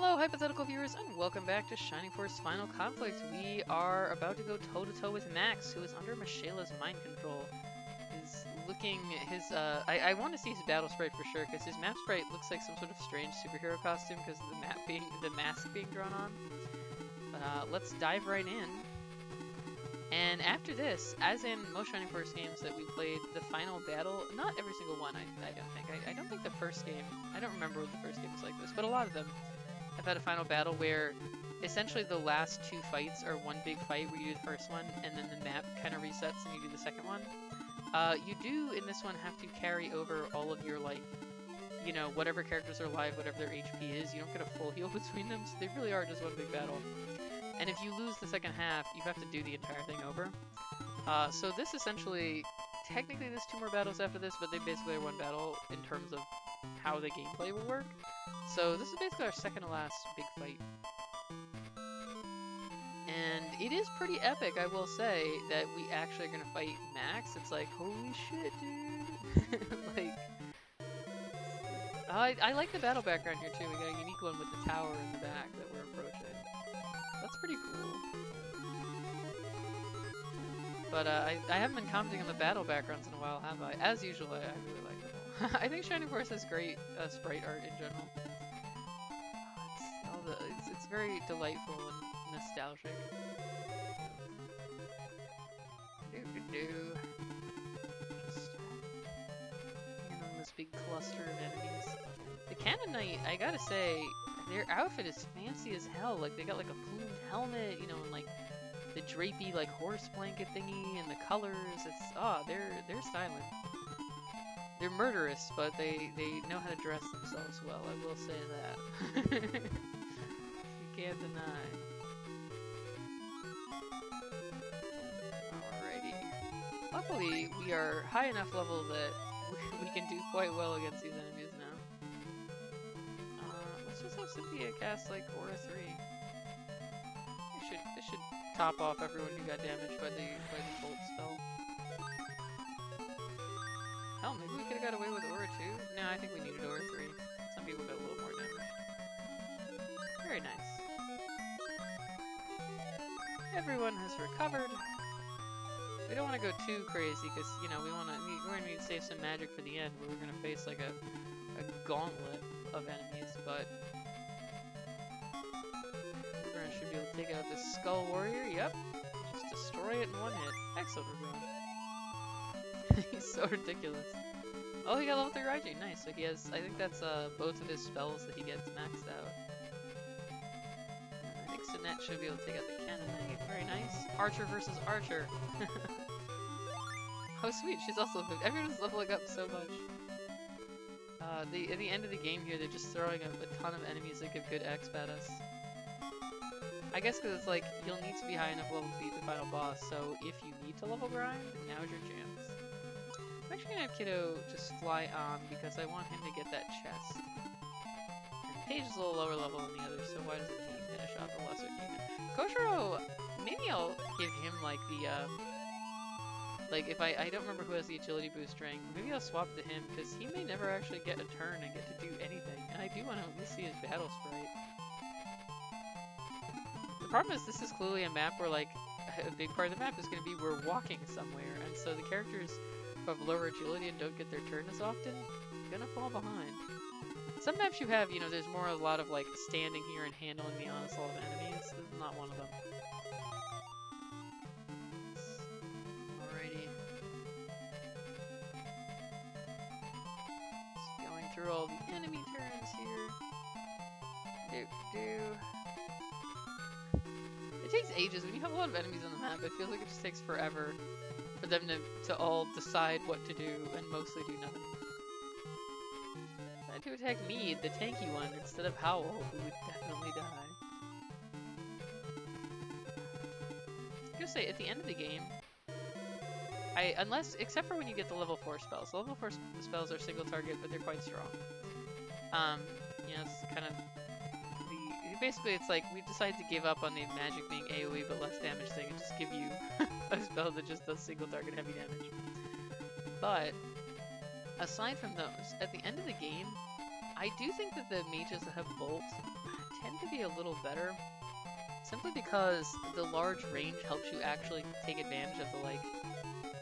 Hello, hypothetical viewers, and welcome back to Shining Force Final Conflict. We are about to go toe-to-toe with Max, who is under Michaela's mind control. Is looking his, I want to see his battle sprite for sure, because his map sprite looks like some sort of strange superhero costume because of the mask being drawn on. But let's dive right in. And after this, as in most Shining Force games that we played, the final battle, not every single one, I don't think. I don't think the first game, I don't remember what the first game was like this, but a lot of them have had a final battle where essentially the last two fights are one big fight where you do the first one, and then the map kind of resets and you do the second one. You do, in this one, have to carry over all of your, like, you know, whatever characters are alive, whatever their HP is. You don't get a full heal between them, so they really are just one big battle. And if you lose the second half, you have to do the entire thing over. So this essentially, technically there's two more battles after this, but they basically are one battle in terms of how the gameplay will work. So this is basically our second to last big fight. And it is pretty epic, I will say, that we actually are going to fight Max. It's like, holy shit, dude. Like, I like the battle background here too. We got a unique one with the tower in the back that we're approaching. That's pretty cool. But I haven't been commenting on the battle backgrounds in a while, have I? As usual, I really like them all. I think Shining Force has great sprite art in general. It's very delightful and nostalgic. Just handling this big cluster of enemies. The Cannon Knight, I gotta say, their outfit is fancy as hell. Like, they got like a plumed helmet, you know, and like the drapey like horse blanket thingy, and the colors. It's they're styling. They're murderous, but they know how to dress themselves well. I will say that. You can't deny. Alrighty. Luckily, we are high enough level that we can do quite well against these enemies now. Let's just have Cynthia cast like Aura 3. This should top off everyone who got damaged by the bolt spell. Hell, maybe we could have got away with Aura 2? No, I think we needed Aura 3. Some people got a little more damage. Very nice. Everyone has recovered. We don't want to go too crazy because, you know, we're going to need to save some magic for the end where we're going to face like a gauntlet of enemies, but we're going to should be able to take out this Skull Warrior. Yep. Just destroy it in one hit. Excellent, everyone. He's so ridiculous. Oh, he got level 3 Raiji. Nice. So he has, I think that's both of his spells that he gets maxed out. I think Sinette should be able to take out the Cannon Knight. Very nice. Archer versus Archer. Oh, sweet. She's also, everyone's leveling up so much. At the end of the game here, they're just throwing a ton of enemies that give good exp at us. I guess because it's like, you'll need to be high enough level to beat the final boss, so if you need to level grind, now's your chance. I'm actually gonna have Kiddo just fly on because I want him to get that chest. And Paige is a little lower level than the others, so why doesn't he finish off the lesser demon? Koshiro, maybe I'll give him like the, like if I don't remember who has the agility boost ring, maybe I'll swap to him because he may never actually get a turn and get to do anything, and I do want to at least see his battle sprite. The problem is this is clearly a map where like a big part of the map is going to be we're walking somewhere, and so the characters who have lower agility and don't get their turn as often gonna fall behind. Some maps you have, you know, there's more a lot of like standing here and handling the onslaught of enemies. This is not one of them. Alrighty. Just going through all the enemy turns here. It takes ages. When you have a lot of enemies on the map, it feels like it just takes forever for them to all decide what to do and mostly do nothing. I had to attack me, the tanky one, instead of Howl, who would definitely die. I was gonna say, at the end of the game, except for when you get the level 4 spells. The level 4 spells are single target, but they're quite strong. You know, it's kind of basically it's like we decided to give up on the magic being AoE but less damage thing and just give you a spell that just does single target heavy damage. But aside from those, at the end of the game, I do think that the mages that have bolt tend to be a little better, simply because the large range helps you actually take advantage of the, like,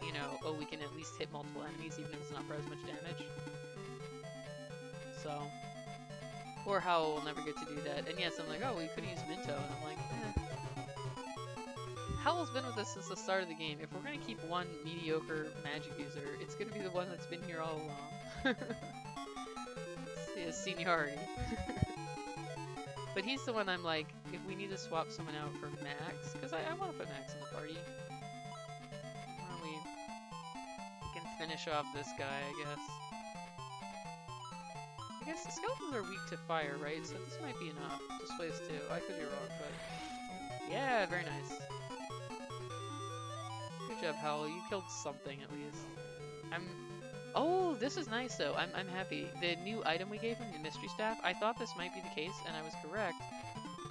you know, oh, we can at least hit multiple enemies even if it's not for as much damage. So, or Howl will never get to do that. And yes, I'm like, oh, we could use Minto, and I'm like, eh. Howl's been with us since the start of the game. If we're gonna keep one mediocre magic user, it's gonna be the one that's been here all along. His seniority. But he's the one I'm like, if we need to swap someone out for Max, because I want to put Max in the party. Why don't we can finish off this guy, I guess. I guess the skeletons are weak to fire, right? So this might be enough. Displays too. I could be wrong, but yeah, very nice. Good job, Howl. You killed something at least. Oh, this is nice though. I'm happy. The new item we gave him, the mystery staff, I thought this might be the case, and I was correct.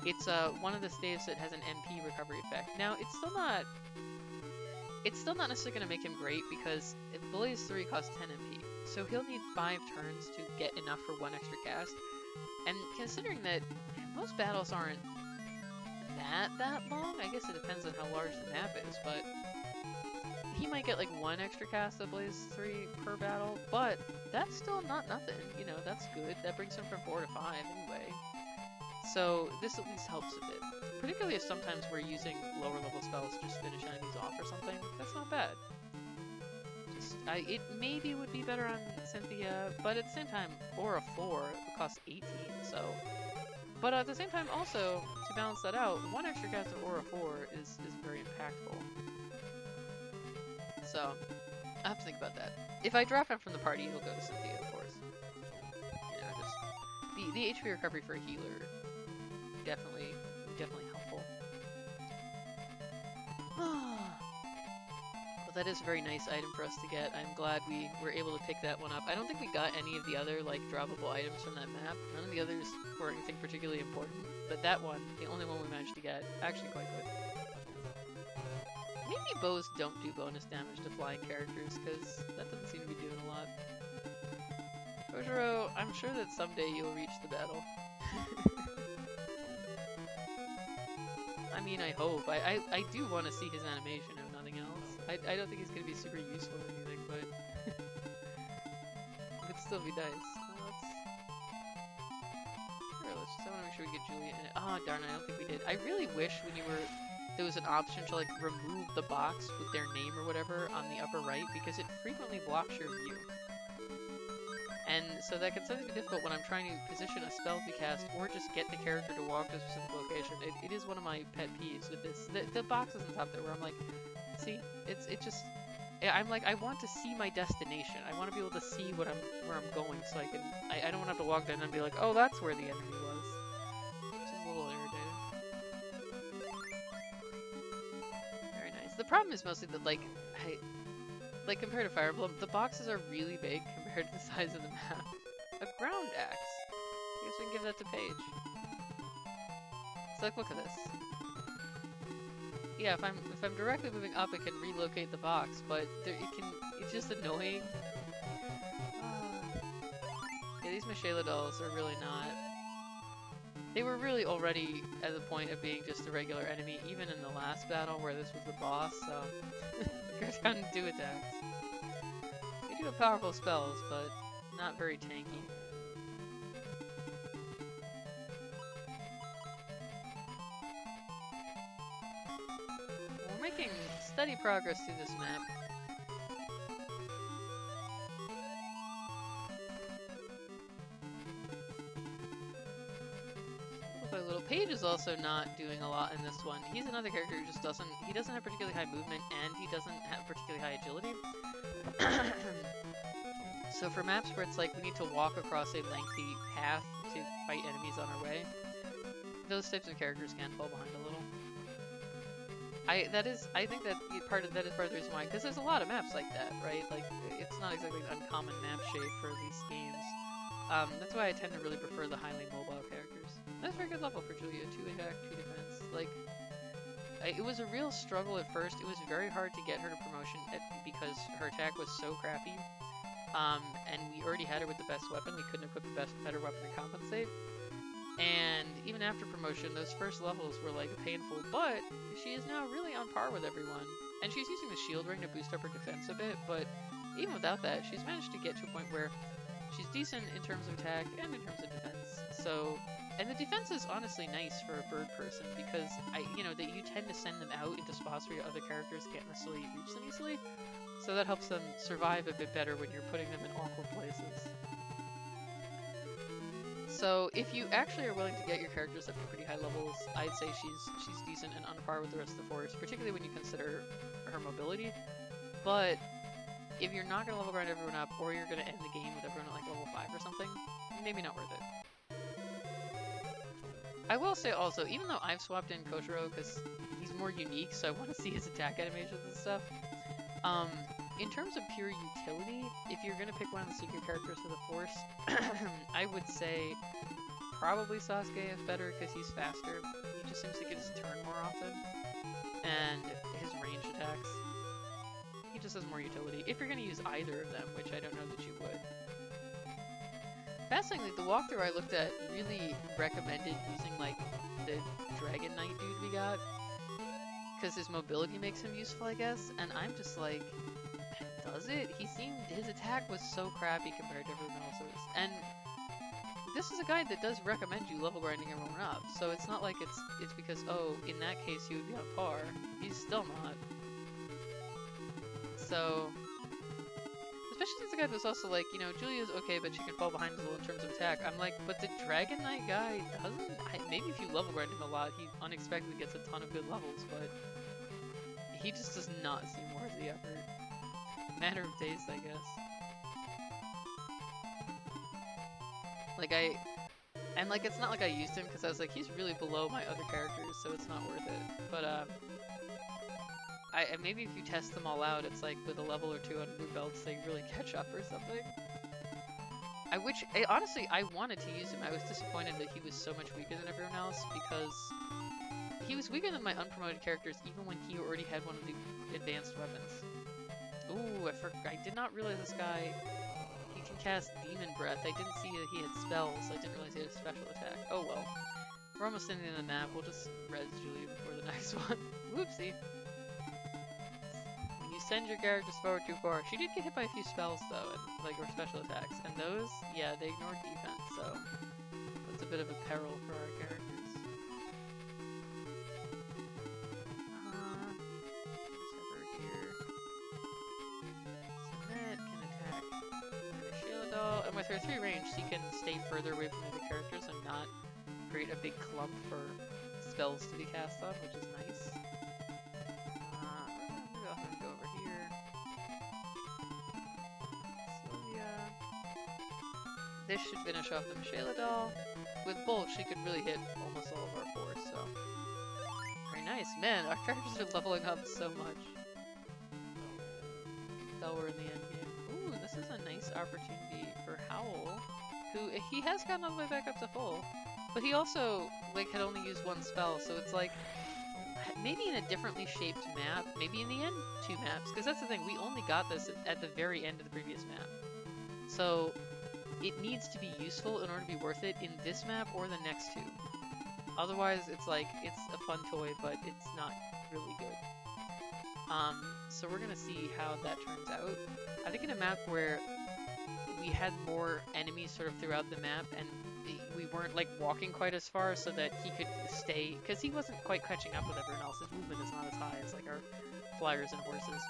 It's one of the staves that has an MP recovery effect. Now it's still not necessarily gonna make him great because Blaze 3 costs 10 MP. So he'll need 5 turns to get enough for 1 extra cast. And considering that most battles aren't that long, I guess it depends on how large the map is, but he might get like 1 extra cast of Blaze 3 per battle, but that's still not nothing, you know, that's good. That brings him from 4 to 5 anyway. So this at least helps a bit. Particularly if sometimes we're using lower level spells to just finish enemies off or something, that's not bad. It maybe would be better on Cynthia, but at the same time, Aura 4 costs 18, so... But at the same time, also, to balance that out, 1 extra cast of Aura 4 is very impactful. So, I have to think about that. If I drop him from the party, he'll go to Cynthia, of course. You know, just... The HP recovery for a healer, definitely helpful. Well, that is a very nice item for us to get. I'm glad we were able to pick that one up. I don't think we got any of the other, like, droppable items from that map. None of the others were anything particularly important, but that one, the only one we managed to get, actually quite good. Maybe bows don't do bonus damage to flying characters, because that doesn't seem to be doing a lot. Kojiro, I'm sure that someday you'll reach the battle. I mean, I hope. I do want to see his animation, if nothing else. I don't think he's going to be super useful or anything, but it could still be nice. I want to make sure we get Julia in it. Oh, darn, I don't think we did. I really wish there was an option to, like, remove the box with their name or whatever on the upper right, because it frequently blocks your view. And so that can sometimes be difficult when I'm trying to position a spell to cast or just get the character to walk to a specific location. It is one of my pet peeves with this. The box is on top there where I'm like, see, it just, I'm like, I want to see my destination. I want to be able to see where I'm going, so I don't want to have to walk there and be like, oh, that's where the enemy was. Which is a little irritating. Very nice. The problem is mostly that, like, compared to Fire Emblem, the boxes are really big compared to the size of the map. A ground axe. I guess we can give that to Paige. It's like, look at this. Yeah, if I'm directly moving up, it can relocate the box, but it's just annoying. Yeah, these Michaela dolls are really not. They were really already at the point of being just a regular enemy, even in the last battle where this was the boss, so it goes down to do attacks. They do have powerful spells, but not very tanky. We're making steady progress through this map. Little Paige is also not doing a lot in this one. He's another character who just doesn't have particularly high movement, and he doesn't have particularly high agility. So for maps where it's like we need to walk across a lengthy path to fight enemies on our way, those types of characters can fall behind a little. I think that part of the reason why, because there's a lot of maps like that, right? Like, it's not exactly an uncommon map shape for these games. That's why I tend to really prefer the highly mobile characters. That's a very good level for Julia. 2 attack, 2 defense. Like, it was a real struggle at first. It was very hard to get her to promotion because her attack was so crappy. and we already had her with the best weapon. We couldn't equip the better weapon to compensate. And even after promotion, those first levels were like painful, but she is now really on par with everyone. And she's using the shield ring to boost up her defense a bit, but even without that, she's managed to get to a point where she's decent in terms of attack and in terms of defense. So, and the defense is honestly nice for a bird person because that you tend to send them out into spots where your other characters can't necessarily reach them easily. So that helps them survive a bit better when you're putting them in awkward places. So if you actually are willing to get your characters up to pretty high levels, I'd say she's decent and on par with the rest of the force, particularly when you consider her mobility. But if you're not going to level grind everyone up, or you're going to end the game with everyone at like level 5 or something, maybe not worth it. I will say also, even though I've swapped in Koshiro because he's more unique, so I want to see his attack animations and stuff, in terms of pure utility, if you're going to pick one of the secret characters for the Force, I would say probably Sasuke is better because he's faster. He just seems to get his turn more often. And his range attacks. He just has more utility. If you're going to use either of them, which I don't know that you would. Fascinatingly, the walkthrough I looked at really recommended using like the Dragon Knight dude we got. Because his mobility makes him useful, I guess. And I'm just like... does it? His attack was so crappy compared to everyone else's. And this is a guide that does recommend you level grinding everyone up, so it's not like it's because, oh, in that case you would be on par. He's still not. So, especially since the guide was also like, Julia's okay, but she can fall behind a little in terms of attack. I'm like, but the Dragon Knight guy doesn't... maybe if you level grind him a lot, he unexpectedly gets a ton of good levels, but he just does not seem worth the effort. Matter of taste, I guess. It's not like I used him because I was like, he's really below my other characters, so it's not worth it. But, maybe if you test them all out, it's like with a level or two on blue belts, they really catch up or something. Honestly, I wanted to use him. I was disappointed that he was so much weaker than everyone else because he was weaker than my unpromoted characters even when he already had one of the advanced weapons. Ooh, I did not realize this guy, he can cast Demon Breath. I didn't see that he had spells, so I didn't realize he had a special attack. Oh well. We're almost ending the map, we'll just res Julia before the next one. Whoopsie. When you send your characters forward too far. She did get hit by a few spells though, or special attacks. And those, yeah, they ignored defense, so that's a bit of a peril for our characters. And with her 3 range, she can stay further away from other characters and not create a big clump for spells to be cast on, which is nice. Maybe I'll have to go over here. Sylvia. This should finish off the Michaela doll. With Bolt, she could really hit almost all of our force, so... very nice. Man, our characters are leveling up so much. Until we're in the end game. Ooh, this is a nice opportunity for Howl, who, he has gotten all the way back up to full, but he also, had only used 1 spell, so it's like, maybe in a differently shaped map, maybe in the end 2 maps, because that's the thing, we only got this at the very end of the previous map. So, it needs to be useful in order to be worth it in this map or the next 2. Otherwise, it's like, it's a fun toy, but it's not really good. So we're gonna see how that turns out. I think in a map where we had more enemies sort of throughout the map and we weren't walking quite as far so that he could stay, because he wasn't quite catching up with everyone else. His movement is not as high as our flyers and horses.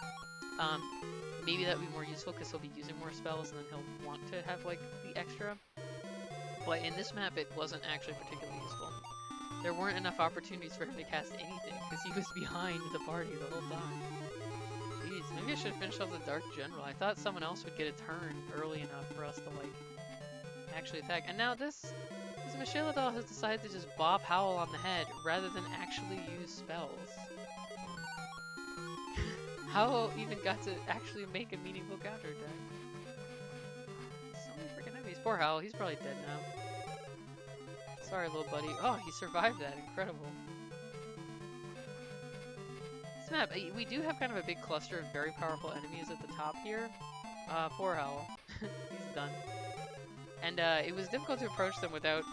Maybe that would be more useful because he'll be using more spells and then he'll want to have the extra. But in this map it wasn't actually particularly useful. There weren't enough opportunities for him to cast anything because he was behind the party the whole time. Jeez, maybe I should have finished off the Dark General. I thought someone else would get a turn early enough for us to actually attack. And now this Michaela doll has decided to just bop Howl on the head rather than actually use spells. Howl even got to actually make a meaningful counterattack. So many freaking enemies. Poor Howl, he's probably dead now. Sorry, little buddy. Oh, he survived that. Incredible. This map, we do have kind of a big cluster of very powerful enemies at the top here. Poor Howl. He's done. And it was difficult to approach them without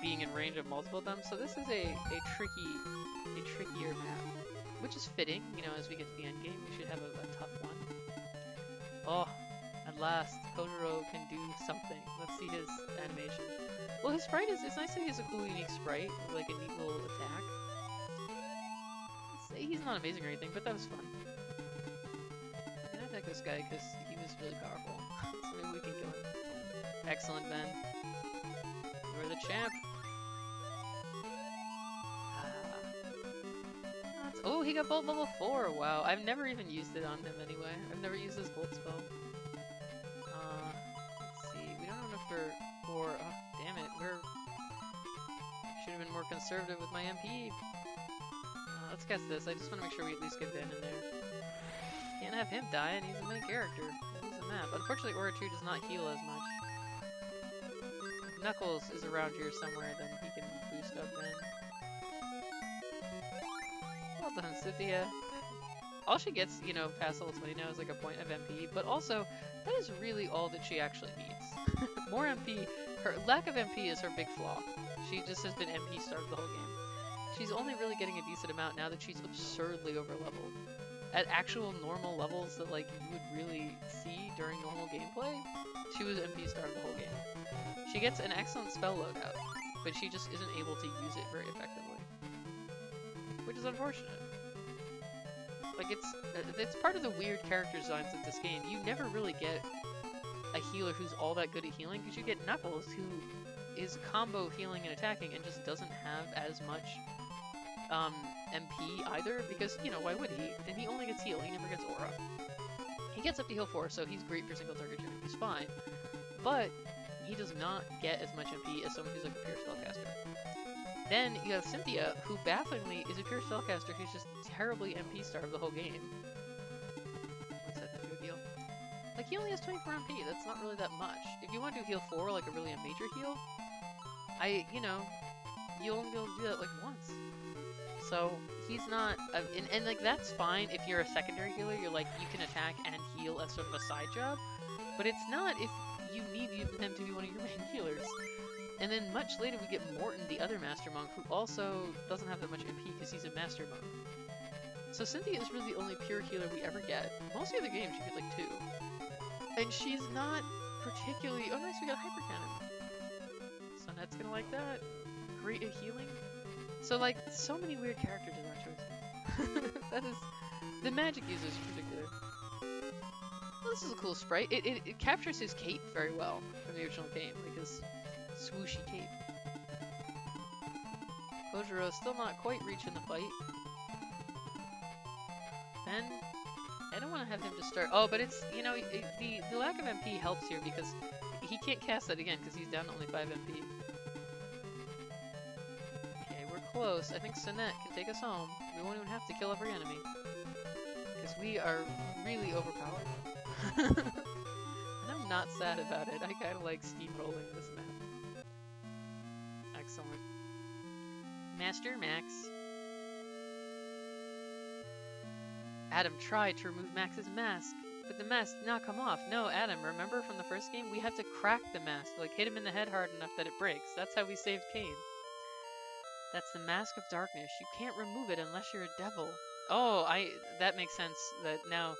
being in range of multiple of them, so this is a trickier map. Which is fitting, you know, as we get to the end game, we should have a tough one. Oh, at last, Kojiro can do something. Let's see his animation. Well, his sprite is, it's nice that he has a cool, unique sprite, with like a neat little attack. He's not amazing or anything, but that was fun. I'm gonna attack this guy because he was really powerful. So maybe we can kill him. Excellent, Ben. You're the champ. Oh, he got Bolt level 4. Wow, I've never even used it on him anyway. I've never used his Bolt spell. Let's see. We don't have enough for. Oh, damn it. Should have been more conservative with my MP. Let's guess this. I just want to make sure we at least get Ben in there. Can't have him die, and he's a main character. He's a map. Unfortunately, Aura 2 does not heal as much. If Knuckles is around here somewhere, then he can boost up Ben. Well done, Cynthia. All she gets, you know, past level 20 now is like a point of MP, but also, that is really all that she actually needs. More MP. Her lack of MP is her big flaw. She just has been MP starved the whole game. She's only really getting a decent amount now that she's absurdly over-leveled. At actual normal levels that, like, you would really see during normal gameplay, she was MP starved the whole game. She gets an excellent spell loadout, but she just isn't able to use it very effectively. Which is unfortunate. Like, it's part of the weird character designs of this game. You never really get a healer who's all that good at healing, because you get Knuckles, who is combo healing and attacking and just doesn't have as much MP either, because, you know, why would he? And he only gets heal, he never gets aura. He gets up to heal 4, so he's great for single target shooting, he's fine. But he does not get as much MP as someone who's like a pure spellcaster. Then you have Cynthia, who bafflingly is a pure spellcaster who's just terribly MP starved the whole game. What's that big deal? Like, he only has 24 MP, that's not really that much. If you want to do heal 4, like a really a major heal, you know, you'll only be able to do that like once. So, he's not, and like, that's fine if you're a secondary healer, you're like, you can attack and heal as sort of a side job, but it's not if you need them to be one of your main healers. And then much later we get Morton, the other Master Monk, who also doesn't have that much MP because he's a Master Monk. So Cynthia is really the only pure healer we ever get. Most of the other games you get like 2. And she's not particularly, oh nice, we got Hyper Cannon. Sonette's gonna like that. Great at healing. So, like, so many weird character design choices. That is... The magic users in particular. Well, this is a cool sprite. It captures his cape very well from the original game. Like, his swooshy cape. Kojiro still not quite reaching the fight. Ben... I don't want to have him just start... Oh, but it's, you know, the lack of MP helps here because he can't cast that again because he's down to only 5 MP. Close. I think Sonette can take us home. We won't even have to kill every enemy. Because we are really overpowered. And I'm not sad about it. I kind of like steamrolling this map. Excellent. Master Max. Adam tried to remove Max's mask, but the mask did not come off. No, Adam, remember from the first game? We have to crack the mask. Like, hit him in the head hard enough that it breaks. That's how we saved Kain. That's the Mask of Darkness. You can't remove it unless you're a devil. Oh, that makes sense. That now,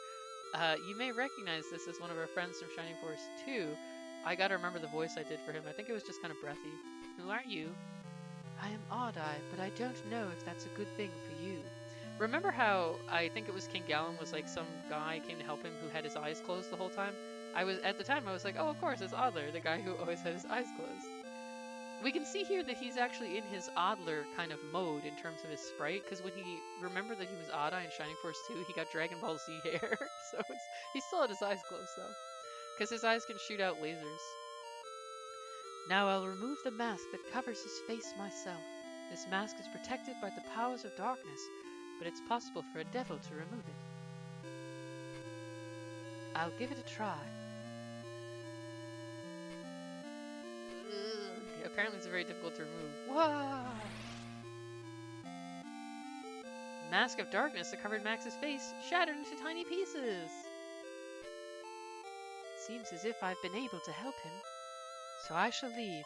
you may recognize this as one of our friends from Shining Force 2. I gotta remember the voice I did for him. I think it was just kind of breathy. Who are you? I am Odd-Eye, but I don't know if that's a good thing for you. Remember how I think it was King Gallon was like some guy came to help him who had his eyes closed the whole time? At the time I was like, oh, of course, it's Adler, the guy who always had his eyes closed. We can see here that he's actually in his Adler kind of mode in terms of his sprite, because when he remembered that he was Odd-Eye in Shining Force 2, he got Dragon Ball Z hair. So he still had his eyes closed though, because his eyes can shoot out lasers. Now I'll remove the mask that covers his face myself. This mask is protected by the powers of darkness, but it's possible for a devil to remove it. I'll give it a try. Apparently it's very difficult to remove. Whoa! Mask of Darkness that covered Max's face shattered into tiny pieces. seems as if I've been able to help him, so I shall leave.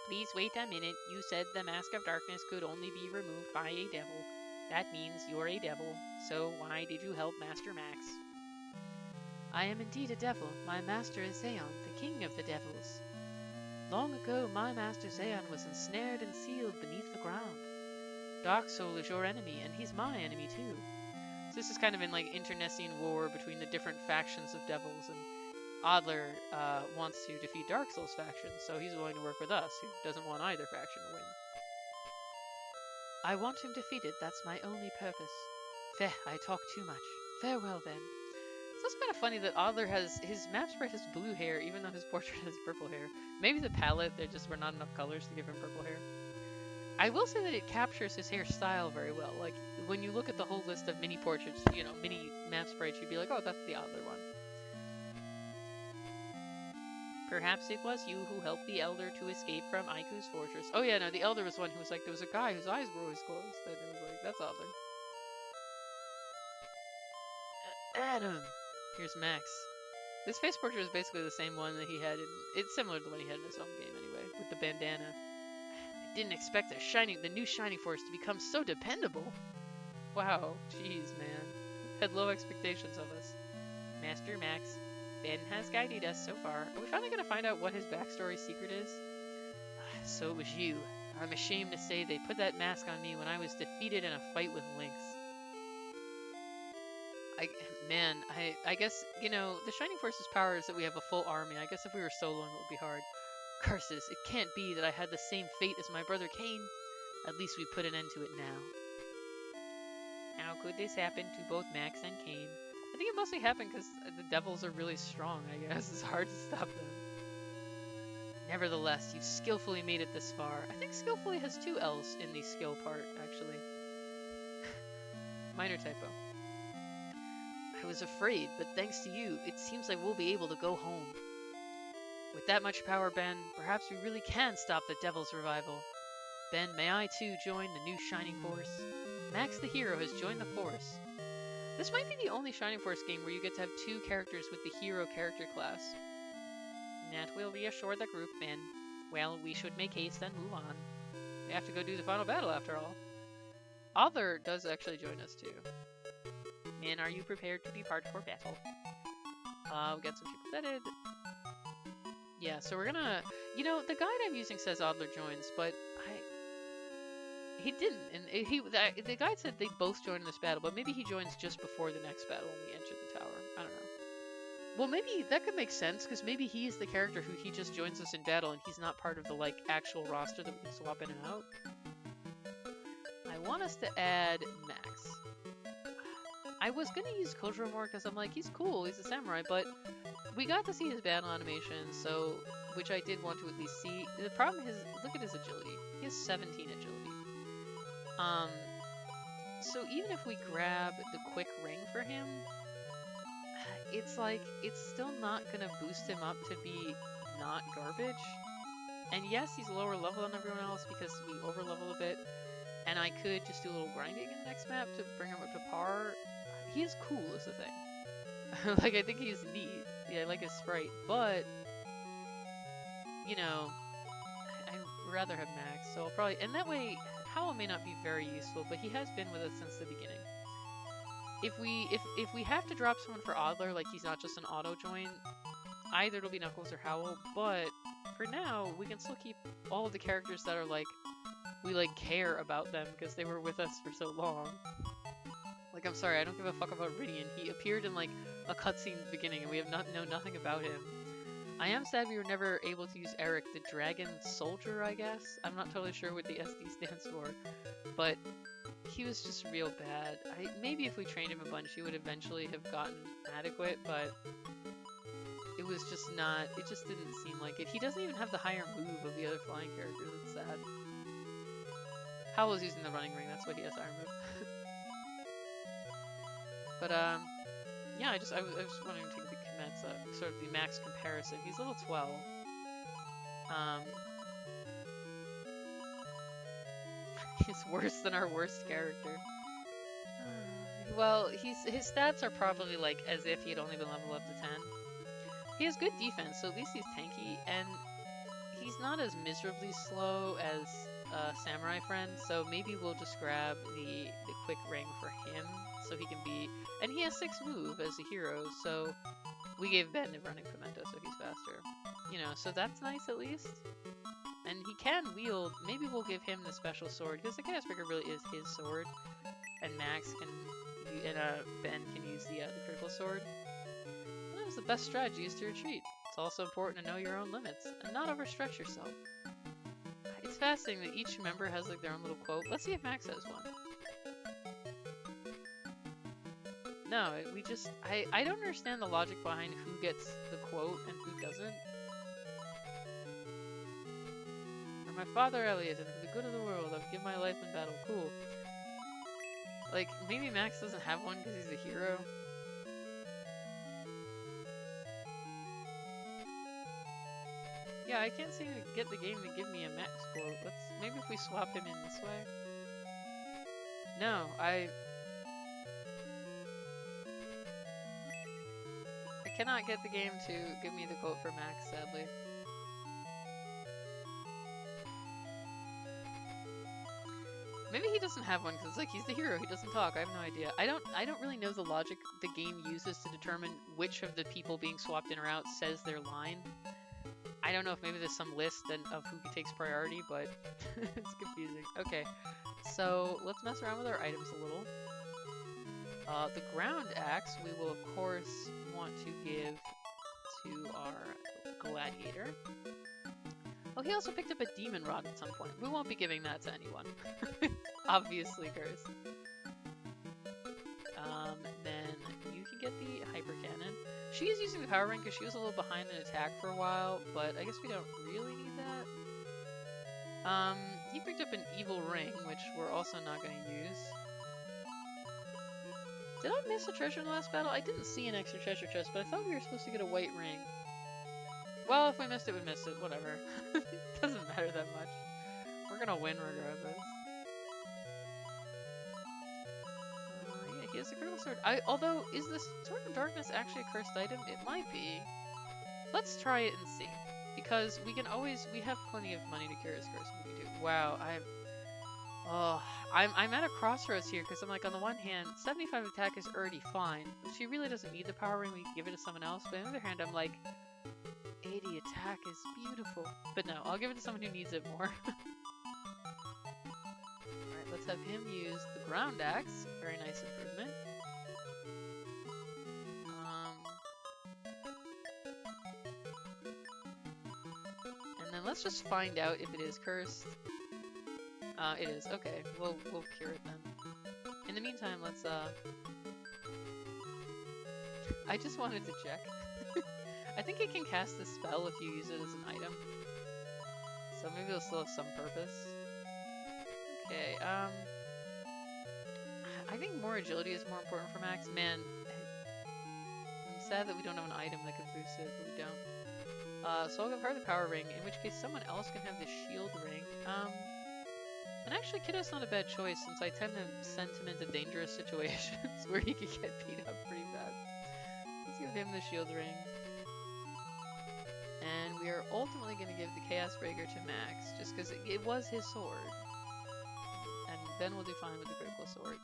Please wait a minute. You said the Mask of Darkness could only be removed by a devil. That means you're a devil, so why did you help Master Max? I am indeed a devil. My master is Zaon, the king of the devils. Long ago, my master Zaon was ensnared and sealed beneath the ground. Dark Soul is your enemy, and he's my enemy too. So this is kind of in like internecine war between the different factions of devils, and Adler wants to defeat Dark Soul's faction, so he's willing to work with us, who doesn't want either faction to win. I want him defeated, that's my only purpose. Feh, I talk too much. Farewell then. It's also kind of funny that Adler has, his map sprite has blue hair, even though his portrait has purple hair. Maybe the palette, there just were not enough colors to give him purple hair. I will say that it captures his hairstyle very well. Like, when you look at the whole list of mini portraits, you know, mini map sprites, you'd be like, oh, that's the Adler one. Perhaps it was you who helped the Elder to escape from Aiku's fortress. Oh yeah, no, the Elder was one who was like, there was a guy whose eyes were always closed. And it was like, that's Adler. Adam! Here's Max. This face portrait is basically the same one that he had in... It's similar to the one he had in his home game anyway, with the bandana. I didn't expect the new Shining Force to become so dependable. Wow, jeez, man. Had low expectations of us. Master Max. Ben has guided us so far. Are we finally going to find out what his backstory secret is? So it was you. I'm ashamed to say they put that mask on me when I was defeated in a fight with Lynx. I guess, you know, the Shining Force's power is that we have a full army. I guess if we were soloing, it would be hard. Curses, it can't be that I had the same fate as my brother Kain. At least we put an end to it now. How could this happen to both Max and Kain? I think it mostly happened because the devils are really strong, I guess. It's hard to stop them. Nevertheless, you skillfully made it this far. I think skillfully has two L's in the skill part, actually. Minor typo. I was afraid, but thanks to you, it seems like we'll be able to go home. With that much power, Ben, perhaps we really can stop the devil's revival. Ben, may I too join the new Shining Force? Max the hero has joined the Force. This might be the only Shining Force game where you get to have two characters with the hero character class. That will reassure the group, Ben. Well, we should make haste and move on. We have to go do the final battle after all. Adler does actually join us too. Men, are you prepared to be part for battle? We got some people vetted. Yeah, so we're gonna... You know, the guide I'm using says Adler joins, but he didn't. And the guide said they both join in this battle, but maybe he joins just before the next battle when we enter the tower. I don't know. Well, maybe that could make sense, because maybe he's the character who he just joins us in battle, and he's not part of the, like, actual roster that we can swap in and out. I want us to add Max. I was gonna use Kojiro more because I'm like, he's cool, he's a samurai, but we got to see his battle animation, so, which I did want to at least see. The problem is, look at his agility. He has 17 agility. So even if we grab the quick ring for him, it's like, it's still not gonna boost him up to be not garbage. And yes, he's lower level than everyone else because we over level a bit, and I could just do a little grinding in the next map to bring him up to par. He is cool is the thing. Like, I think he's neat. Yeah, I like his sprite, but, you know, I'd rather have Max, so I'll probably, and that way, Howell may not be very useful, but he has been with us since the beginning. If we have to drop someone for Adler, like he's not just an auto join, either it'll be Knuckles or Howell, but for now, we can still keep all of the characters that are like, we like care about them because they were with us for so long. Like, I'm sorry, I don't give a fuck about Ridian. He appeared in like a cutscene at the beginning and we have know nothing about him. I am sad we were never able to use Eric, the Dragon Soldier, I guess? I'm not totally sure what the SD stands for, but he was just real bad. Maybe if we trained him a bunch, he would eventually have gotten adequate, but it was just not, it just didn't seem like it. He doesn't even have the higher move of the other flying characters, it's sad. Howell's using the running ring, that's why he has higher move. But, yeah, I was wanting to take the sort of the Max comparison. He's level 12. He's worse than our worst character. well, his stats are probably like as if he'd only been leveled up to 10. He has good defense, so at least he's tanky, and he's not as miserably slow as Samurai Friend, so maybe we'll just grab the quick ring for him, so he can be... And he has 6 move as a hero, so we gave Ben a running pimento, so he's faster. You know, so that's nice at least. And he can wield... Maybe we'll give him the special sword, because the Chaos Breaker really is his sword, and Max can... And Ben can use the critical sword. Sometimes the best strategy is to retreat. It's also important to know your own limits and not overstretch yourself. It's fascinating that each member has like their own little quote. Let's see if Max has one. No, we just... I don't understand the logic behind who gets the quote and who doesn't. For my father Elliot and for the good of the world, I've given my life in battle. Cool. Like, maybe Max doesn't have one because he's a hero. Yeah, I can't seem to get the game to give me a Max quote. Maybe if we swap him in this way. No, I cannot get the game to give me the quote for Max, sadly. Maybe he doesn't have one because it's like he's the hero, he doesn't talk. I have no idea. I don't really know the logic the game uses to determine which of the people being swapped in or out says their line. I don't know if maybe there's some list of who takes priority, but it's confusing. Okay, so let's mess around with our items a little. The ground axe we will of course want to give to our gladiator. Oh, he also picked up a demon rod at some point. We won't be giving that to anyone. Obviously cursed. Then you can get the hyper cannon. She is using the power ring because she was a little behind in attack for a while, but I guess we don't really need that. He picked up an evil ring, which we're also not going to use. Did I miss a treasure in the last battle? I didn't see an extra treasure chest, but I thought we were supposed to get a white ring. Well, if we missed it, we missed it. Whatever. Doesn't matter that much. We're gonna win regardless. Yeah, he has a critical sword. Although, is this Sword of Darkness actually a cursed item? It might be. Let's try it and see. Because we can always... We have plenty of money to cure his curse if we do. Wow, I'm at a crossroads here, because I'm like, on the one hand, 75 attack is already fine. She really doesn't need the power ring, we can give it to someone else. But on the other hand, I'm like... 80 attack is beautiful. But no, I'll give it to someone who needs it more. Alright, let's have him use the ground axe. Very nice improvement. And then let's just find out if it is cursed. It is. Okay, we'll cure it then. In the meantime, let's I just wanted to check. I think it can cast a spell if you use it as an item. So maybe it'll still have some purpose. Okay, I think more agility is more important for Max. Man, I'm sad that we don't have an item that can boost it, but we don't. So I'll give her the power ring, in which case someone else can have the shield ring. And actually Kiddo's not a bad choice, since I tend to send him into dangerous situations where he could get beat up pretty bad. Let's give him the shield ring. And we are ultimately going to give the Chaos Breaker to Max, just because it was his sword. And Ben will do fine with the critical sword.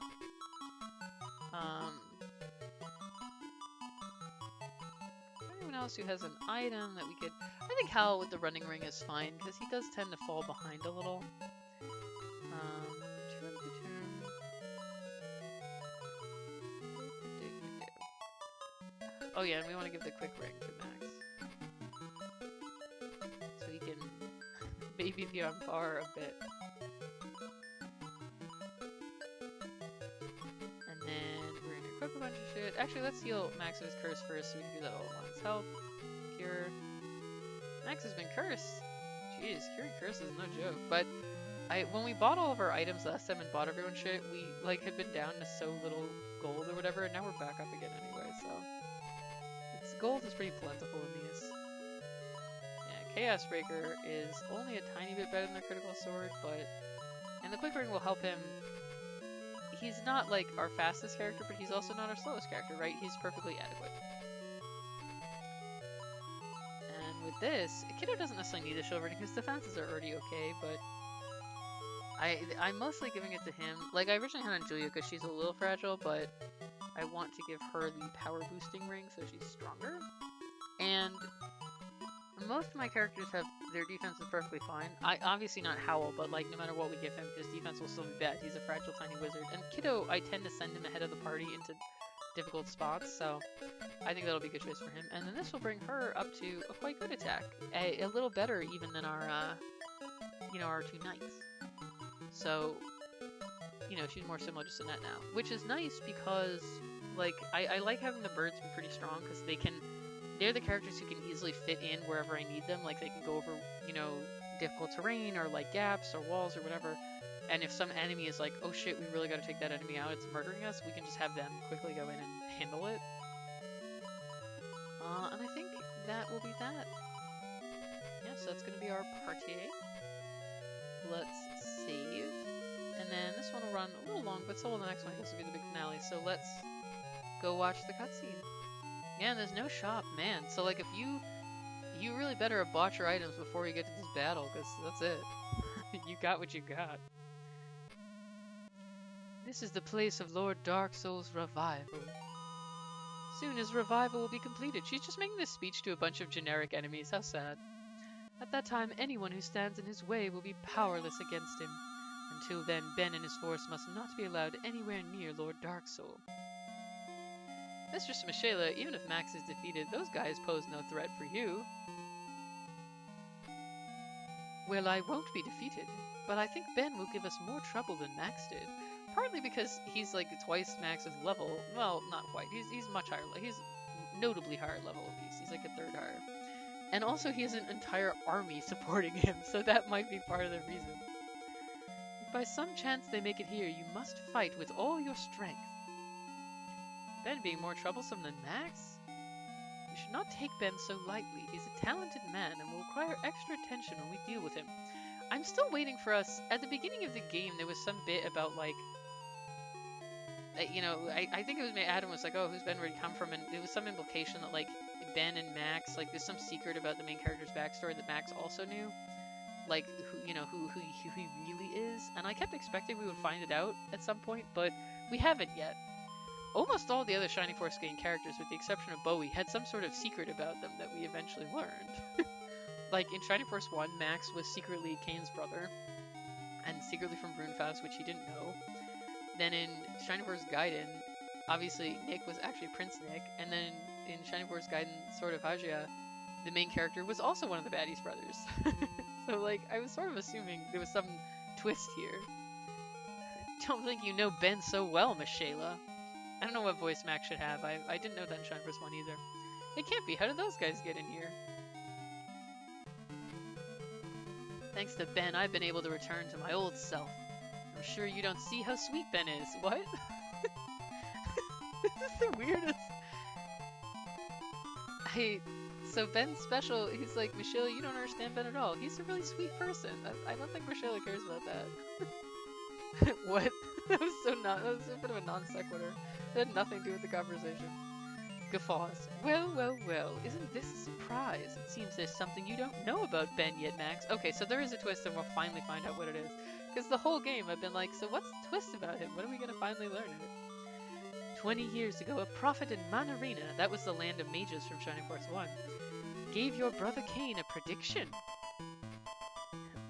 Anyone else who has an item that we could... I think Hal with the running ring is fine, because he does tend to fall behind a little. Turn to turn. Oh yeah, and we want to give the quick ring to Max. So he can maybe be on par a bit. And then we're gonna equip a bunch of shit. Actually, let's heal Max's curse first so we can do that all at once. Health, cure. Max has been cursed. Jeez, curing curse is no joke. But when we bought all of our items last time and bought everyone's shit, we like had been down to so little gold or whatever, and now we're back up again anyway, so gold is pretty plentiful in these. Yeah, Chaos Breaker is only a tiny bit better than the critical sword, but... And the quick ring will help him... he's not like our fastest character, but he's also not our slowest character, right? He's perfectly adequate. And with this, Kiddo doesn't necessarily need a shield rating. His defenses are already okay, but I'm mostly giving it to him. Like, I originally had on Julia because she's a little fragile, but I want to give her the power boosting ring so she's stronger. And most of my characters have their defense is perfectly fine. Obviously not Howl, but like no matter what we give him, his defense will still be bad. He's a fragile tiny wizard. And Kiddo, I tend to send him ahead of the party into difficult spots, so I think that'll be a good choice for him. And then this will bring her up to a quite good attack, a little better even than our, our two knights. So, she's more similar to Sinette now, which is nice because, like, I like having the birds be pretty strong because they're the characters who can easily fit in wherever I need them. Like, they can go over, difficult terrain or, like, gaps or walls or whatever. And if some enemy is like, oh shit, we really gotta take that enemy out, it's murdering us, we can just have them quickly go in and handle it. And I think that will be that. Yeah, so that's gonna be our party. Let's save. And then this one will run a little long, but so will the next one. This will be the big finale. So let's go watch the cutscene. Yeah, and there's no shop, man. So like if you really better have bought your items before you get to this battle, because that's it. You got what you got. This is the place of Lord Dark Soul's revival. Soon his revival will be completed. She's just making this speech to a bunch of generic enemies. How sad. At that time, anyone who stands in his way will be powerless against him. Until then, Ben and his force must not be allowed anywhere near Lord Dark Soul. Mistress Michaela, even if Max is defeated, those guys pose no threat for you. Well, I won't be defeated, but I think Ben will give us more trouble than Max did. Partly because he's like twice Max's level. Well, not quite. He's much higher. He's notably higher level at least. He's like a third higher. And also he has an entire army supporting him, so that might be part of the reason. If by some chance they make it here, you must fight with all your strength. Ben being more troublesome than Max? You should not take Ben so lightly. He's a talented man and will require extra attention when we deal with him. I'm still waiting for us. At the beginning of the game, there was some bit about, like, I think it was Adam was like, oh, who's Ben, where'd he come from? And there was some implication that, like, Ben and Max, like, there's some secret about the main character's backstory that Max also knew. Like, who he really is. And I kept expecting we would find it out at some point, but we haven't yet. Almost all the other Shining Force game characters, with the exception of Bowie, had some sort of secret about them that we eventually learned. Like, in Shining Force 1, Max was secretly Kain's brother, and secretly from Brunfaust, which he didn't know. Then in Shining Force Gaiden, obviously Nick was actually Prince Nick, and then in Shining Force Gaiden Sword of Hajia, the main character was also one of the baddies' brothers. So, like, I was sort of assuming there was some twist here. Don't think you know Ben so well, Michaela. I don't know what voice Max should have. I didn't know that in Shining Force 1 either. It can't be. How did those guys get in here? Thanks to Ben, I've been able to return to my old self. I'm sure you don't see how sweet Ben is. What? This is the weirdest. So Ben's special, he's like, Michaela, you don't understand Ben at all. He's a really sweet person. I don't think Michaela cares about that. What? That was a bit of a non sequitur. It had nothing to do with the conversation. Guffaws. Well, isn't this a surprise? It seems there's something you don't know about Ben yet, Max. Okay, so there is a twist and we'll finally find out what it is. Because the whole game I've been like, so what's the twist about him? When are we going to finally learn it? 20 years ago, a prophet in Manarina, that was the land of mages from Shining Force 1, gave your brother Kain a prediction.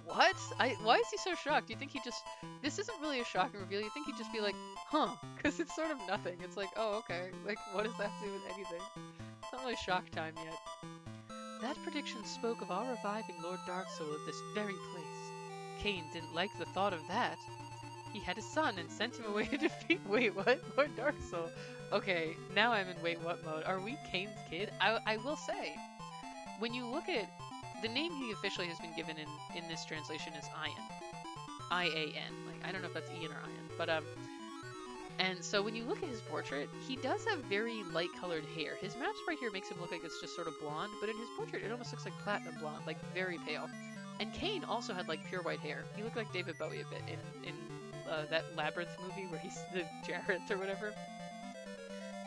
What? Why is he so shocked? Do you think he just... This isn't really a shocking reveal. You think he'd just be like, huh? Because it's sort of nothing. It's like, oh, okay. Like, what does that have to do with anything? It's not really shock time yet. That prediction spoke of our reviving Lord Darksoul at this very place. Kain didn't like the thought of that. He had a son and sent him away to defeat... Wait, what? Lord Darksoul. Okay, now I'm in wait what mode. Are we Kain's kid? I will say, when you look at... The name he officially has been given in this translation is Ian. I-A-N. Like, I don't know if that's Ian or Ian. But, and so when you look at his portrait, he does have very light-colored hair. His maps right here makes him look like it's just sort of blonde, but in his portrait it almost looks like platinum blonde, like very pale. And Kain also had, like, pure white hair. He looked like David Bowie a bit in that Labyrinth movie where he's the Jareth or whatever.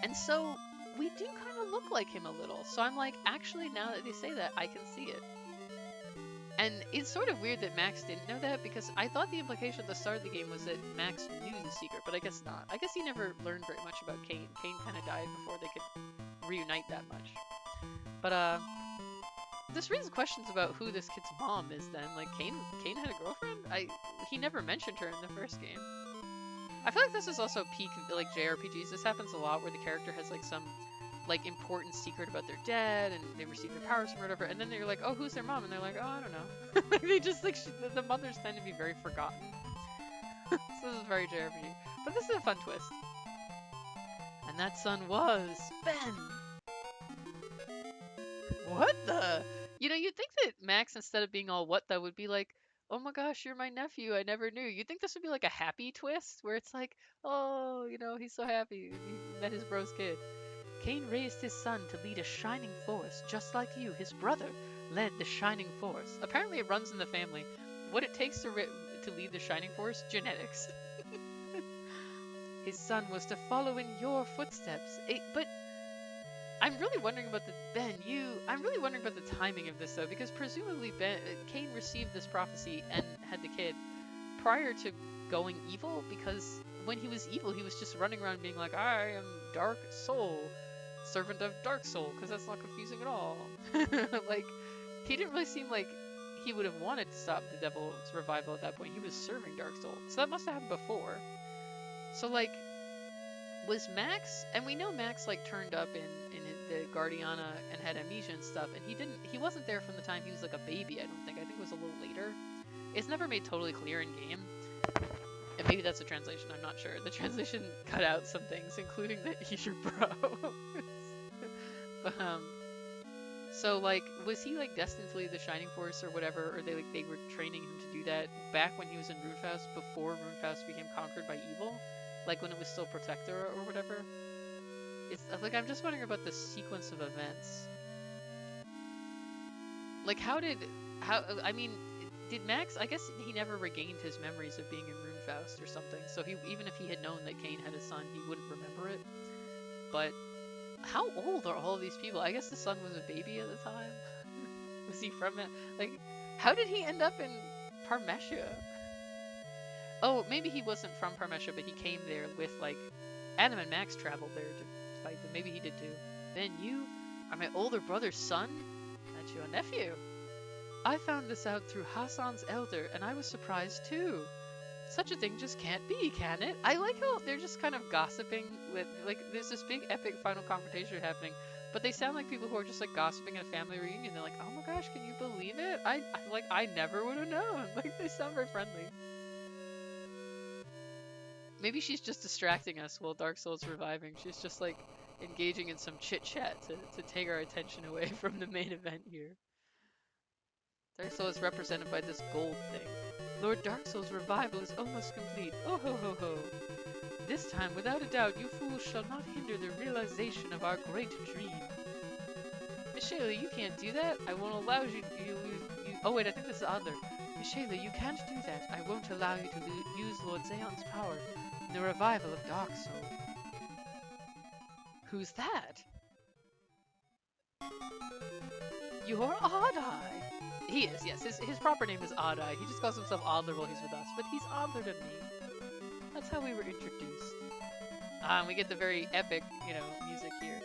And so we do kind of look like him a little. So I'm like, actually, now that they say that, I can see it. And it's sort of weird that Max didn't know that, because I thought the implication at the start of the game was that Max knew the secret, but I guess not. I guess he never learned very much about Kain. Kain kind of died before they could reunite that much. But this raises questions about who this kid's mom is then. Like, Kain had a girlfriend? He never mentioned her in the first game. I feel like this is also peak, like, JRPGs. This happens a lot where the character has, like, some, like, important secret about their dad, and they receive their powers from whatever, and then they're like, oh, who's their mom? And they're like, oh, I don't know. Like, they just, like, the mothers tend to be very forgotten. So this is very JRPG. But this is a fun twist. And that son was Ben! What the? You know, you'd think that Max, instead of being all what the, would be like, oh my gosh, you're my nephew, I never knew. You'd think this would be like a happy twist, where it's like, oh, you know, he's so happy he met his bro's kid. Kain raised his son to lead a shining force, just like you, his brother, led the shining force. Apparently it runs in the family. What it takes to lead the shining force? Genetics. His son was to follow in your footsteps. But I'm really wondering about I'm really wondering about the timing of this, though, because presumably Kain received this prophecy and had the kid prior to going evil, because when he was evil, he was just running around being like, I am Dark Soul, servant of Dark Soul, because that's not confusing at all. Like, he didn't really seem like he would have wanted to stop the devil's revival at that point. He was serving Dark Soul, so that must have happened before. So, like, was Max, and we know Max, like, turned up in the Guardiana and had amnesia and stuff, and he wasn't there from the time he was like a baby, I think it was a little later. It's never made totally clear in game, and maybe that's a translation, I'm not sure. The translation cut out some things, including that he's your bro. But so, like, was he like destined to lead the Shining Force or whatever, or they were training him to do that back when he was in Runefaust, before Runefaust became conquered by evil, like when it was still Protector or whatever? It's like, I'm just wondering about the sequence of events. Like, I mean, did Max, I guess he never regained his memories of being in Runefaust or something, so even if he had known that Kain had a son, he wouldn't remember it. But how old are all these people? I guess the son was a baby at the time. Was he from it? Like, how did he end up in Parmesia? Oh, maybe he wasn't from Parmesia, but he came there with, like, Adam and Max traveled there to fight them. Maybe he did too. Then you are my older brother's son? That's your nephew. I found this out through Hassan's elder, and I was surprised too. Such a thing just can't be, can it? I like how they're just kind of gossiping with, like, there's this big epic final confrontation happening, but they sound like people who are just, like, gossiping at a family reunion. They're like, oh my gosh, can you believe it? I never would have known. Like, they sound very friendly. Maybe she's just distracting us while Dark Soul's reviving. She's just, like, engaging in some chit-chat to take our attention away from the main event here. Dark Soul is represented by this gold thing. Lord Dark Soul's revival is almost complete. Oh ho ho ho. This time, without a doubt, you fools shall not hinder the realization of our great dream. Michaela, you can't do that. I won't allow you. Oh wait, I think this is Adler. Michaela, you can't do that. I won't allow you to use Lord Zeon's power in the revival of Dark Soul. Who's that? You're Odd-Eye. He is, yes. His proper name is Odd-Eye. He just calls himself Adler while he's with us, but he's Adler to me. That's how we were introduced. And we get the very epic, you know, music here.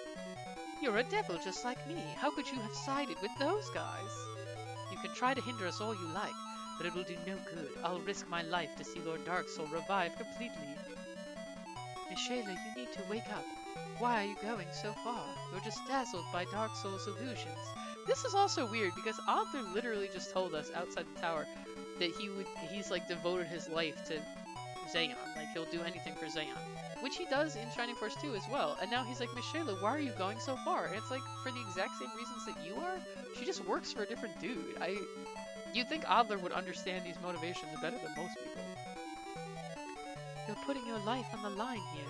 You're a devil just like me. How could you have sided with those guys? You can try to hinder us all you like, but it will do no good. I'll risk my life to see Lord Dark Soul revive completely. Michaela, you need to wake up. Why are you going so far? You're just dazzled by Dark Soul's illusions. This is also weird, because Adler literally just told us outside the tower that he's like devoted his life to Zeon. Like, he'll do anything for Zeon. Which he does in Shining Force 2 as well. And now he's like, Michaela, why are you going so far? And it's like, for the exact same reasons that you are? She just works for a different dude. You'd think Adler would understand these motivations better than most people. You're putting your life on the line here.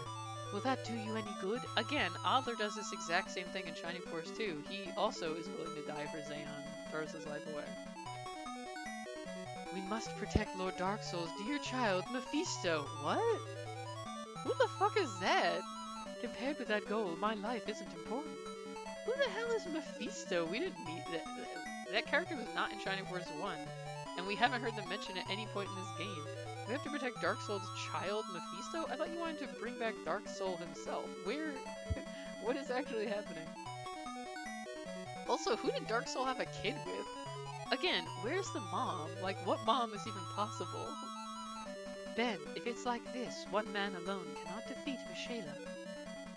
Will that do you any good? Again, Adler does this exact same thing in Shining Force 2. He also is willing to die for Zeon, throws his life away. We must protect Lord Dark Soul's dear child, Mephisto. What? Who the fuck is that? Compared with that goal, my life isn't important. Who the hell is Mephisto? We didn't meet that. That character was not in Shining Force 1, and we haven't heard them mention at any point in this game. We have to protect Dark Soul's child, Mephisto? I thought you wanted to bring back Dark Soul himself. Where? What is actually happening? Also, who did Dark Soul have a kid with? Again, where's the mom? Like, what mom is even possible? Ben, if it's like this, one man alone cannot defeat Michaela.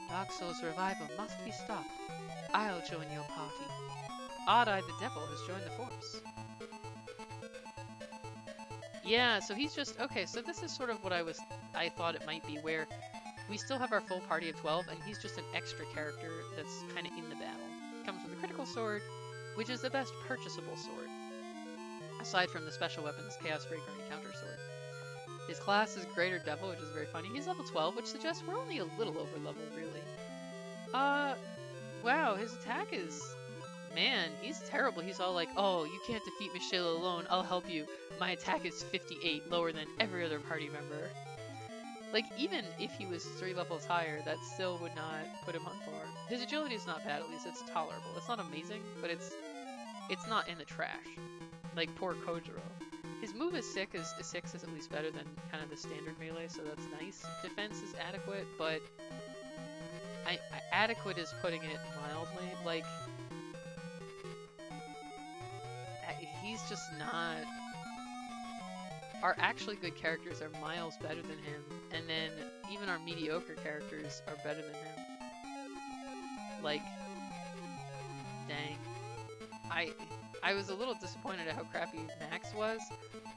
Dark Soul's revival must be stopped. I'll join your party. Odd-Eye the Devil has joined the force. Yeah, so he's just... Okay, so this is sort of what I thought it might be, where we still have our full party of 12, and he's just an extra character that's kind of in the battle. He comes with a critical sword, which is the best purchasable sword, aside from the special weapons Chaos Breaker and Counter Sword. His class is Greater Devil, which is very funny. He's level 12, which suggests we're only a little over level, really. Wow, his attack is... Man, he's terrible. He's all like, oh, you can't defeat Michaela alone, I'll help you. My attack is 58, lower than every other party member. Like, even if he was 3 levels higher, that still would not put him on par. His agility is not bad, at least. It's tolerable. It's not amazing, but it's not in the trash. Like, poor Kojiro. His move is 6 is at least better than kind of the standard melee, so that's nice. Defense is adequate, but... adequate is putting it mildly. Like... He's just not... Our actually good characters are miles better than him, and then even our mediocre characters are better than him. Like, dang. I was a little disappointed at how crappy Max was.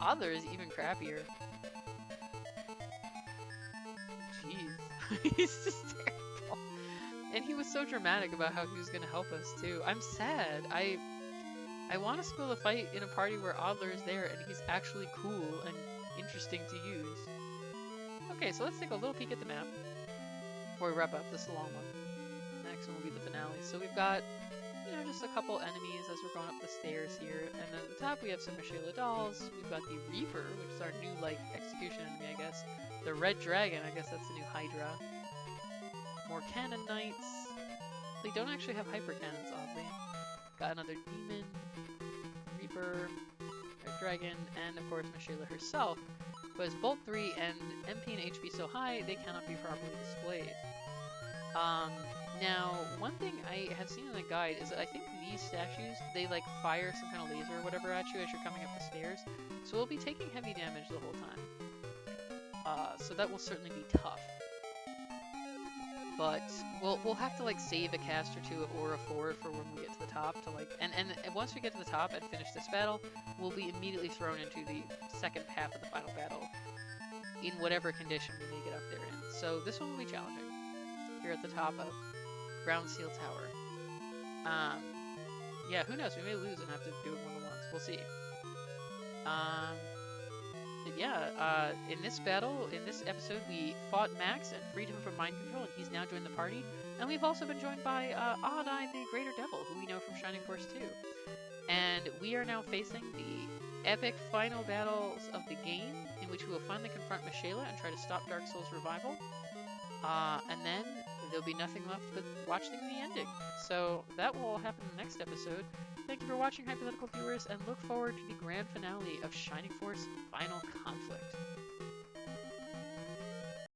Adler is even crappier. Jeez. He's just terrible. And he was so dramatic about how he was going to help us, too. I'm sad. I want to spill a fight in a party where Adler is there and he's actually cool and interesting to use. Okay, so let's take a little peek at the map before we wrap up. This is a long one. The next one will be the finale. So we've got, you know, just a couple enemies as we're going up the stairs here. And then at the top we have some Michaela dolls. We've got the Reaper, which is our new, like, execution enemy, I guess. The Red Dragon, I guess that's the new Hydra. More Cannon Knights. They don't actually have hyper cannons, oddly. Got another Demon, Reaper, Red Dragon, and of course Michaela herself, who has Bolt 3 and MP and HP so high they cannot be properly displayed. Now, one thing I have seen in the guide is that I think these statues, they like fire some kind of laser or whatever at you as you're coming up the stairs, so we'll be taking heavy damage the whole time. So that will certainly be tough. But we'll have to like save a cast or two or a 4 for when we get to the top to like and once we get to the top and finish this battle, we'll be immediately thrown into the second half of the final battle in whatever condition we may get up there in. So this one will be challenging. Here at the top of Ground Seal Tower. Yeah, who knows? We may lose and have to do it more than once. We'll see. But yeah, in this battle, in this episode, we fought Max and freed him from mind control, and he's now joined the party. And we've also been joined by Odd-Eye the Greater Devil, who we know from Shining Force 2. And we are now facing the epic final battles of the game, in which we will finally confront Michaela and try to stop Dark Soul's revival. And then there'll be nothing left but watching the ending. So that will all happen in the next episode. Thank you for watching, hypothetical viewers, and look forward to the grand finale of Shining Force Final Conflict.